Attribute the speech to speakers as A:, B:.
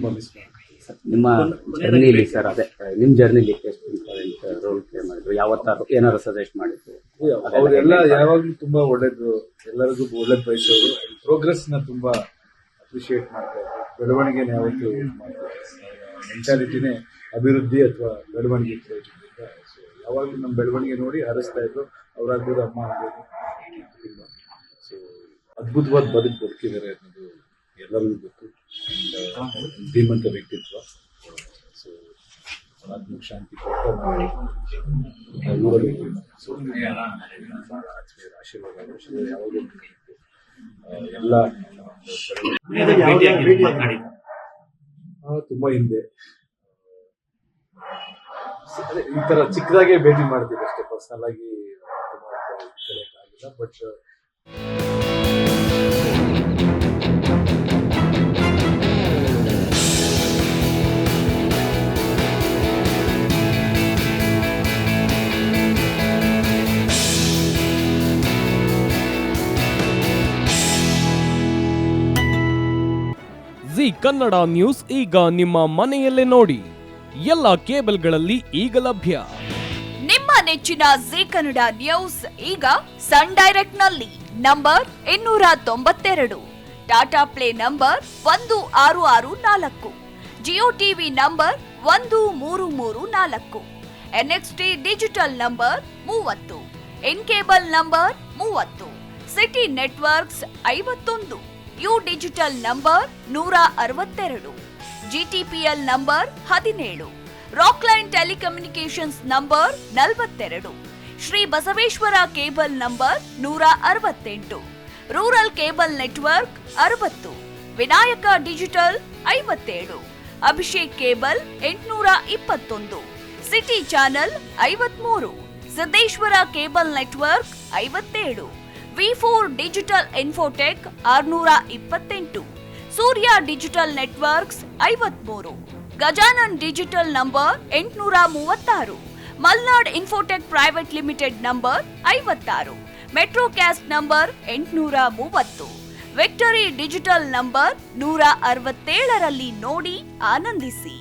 A: ತುಂಬ ಮಿಸ್ ಮಾಡ್ತೀವಿ.
B: ನಿಮ್ಮ ಜರ್ನಿಲಿ ಸರ್, ಅದೇ ನಿಮ್ಮ ಜರ್ನಿಲಿ ಎಷ್ಟು ಇಂಪಾರ್ಟೆಂಟ್ ರೋಲ್ ಪ್ಲೇ ಮಾಡಿದ್ರು, ಯಾವತ್ತಾರು ಏನಾದ್ರು ಸಜೆಸ್ಟ್ ಮಾಡಿದ್ರು?
A: ಅವರೆಲ್ಲ ಯಾವಾಗಲೂ ತುಂಬಾ ಒಳ್ಳೇದು, ಎಲ್ಲರಿಗೂ ಒಳ್ಳೇದು ಬಯಸೋರು, ಪ್ರೋಗ್ರೆಸ್ನ ತುಂಬಾ ಅಪ್ರಿಷಿಯೇಟ್ ಮಾಡ್ತಾರೆ. ಬೆಳವಣಿಗೆನ ಯಾವತ್ತೂ ಮೆಂಟಾಲಿಟಿನೇ ಅಭಿವೃದ್ಧಿ ಅಥವಾ ಬೆಳವಣಿಗೆ ಇರೋದ್ರಿಂದ ಯಾವಾಗಲೂ ನಮ್ಮ ಬೆಳವಣಿಗೆ ನೋಡಿ ಹರಿಸ್ತಾ ಇದ್ರು. ಅವರಾಗ್ಬೋದು, ಅಮ್ಮ ಆಗ್ಬೋದು, ಕುಟುಂಬ. ಸೊ ಅದ್ಭುತವಾದ ಬದುಕಿದ್ದಾರೆ ಅನ್ನೋದು ಎಲ್ಲರಿಗೂ ಗೊತ್ತು. ಧೀಮಂತ ವ್ಯಕ್ತಿತ್ವ. ಸೊ ಆತ್ಮಕ್ಕೆ ಶಾಂತಿ ಕೊಟ್ಟು ಆಶೀರ್ವಾದ ಯಾವಾಗಲೂ ಎಲ್ಲ ತುಂಬಾ ಹಿಂದೆ ಅದೇ ಈ ತರ ಚಿಕ್ಕದಾಗೆ ಭೇಟಿ ಮಾಡ್ತೀವಿ ಅಷ್ಟೇ. ಪರ್ಸನಲ್ ಆಗಿ ಆಗಿಲ್ಲ. ಬಟ್
C: ಜಿ ಕನ್ನಡ ನ್ಯೂಸ್ ಈಗ ನಿಮ್ಮ ಮನೆಯಲ್ಲೇ ನೋಡಿ. ಎಲ್ಲ ಕೇಬಲ್ಗಳಲ್ಲಿ ಈಗ ಲಭ್ಯ.
D: ನಿಮ್ಮ ನೆಚ್ಚಿನ ಜಿ ಕನ್ನಡ ನ್ಯೂಸ್ ಈಗ ಸನ್ ಡೈರೆಕ್ಟ್ ನಲ್ಲಿ number 292, Tata play number 1664, Jio TV number 1334, NXT digital number 30, in cable number 30, city networks 51, U digital number 162, GTPL number 17, Rockline telecommunications number 42, Shri Basaveshwara cable number 168, rural cable network 60, Vinayaka digital 57, Abhishek cable 821, city channel 53, Siddeshwara cable network 57, V4 digital Infotech 628, Surya digital networks 53, Gajanan digital number 836, Malnad Infotech private limited number 56, Metrocast number 830, Victory digital number 167ರಲ್ಲಿ ನೋಡಿ ಆನಂದಿಸಿ.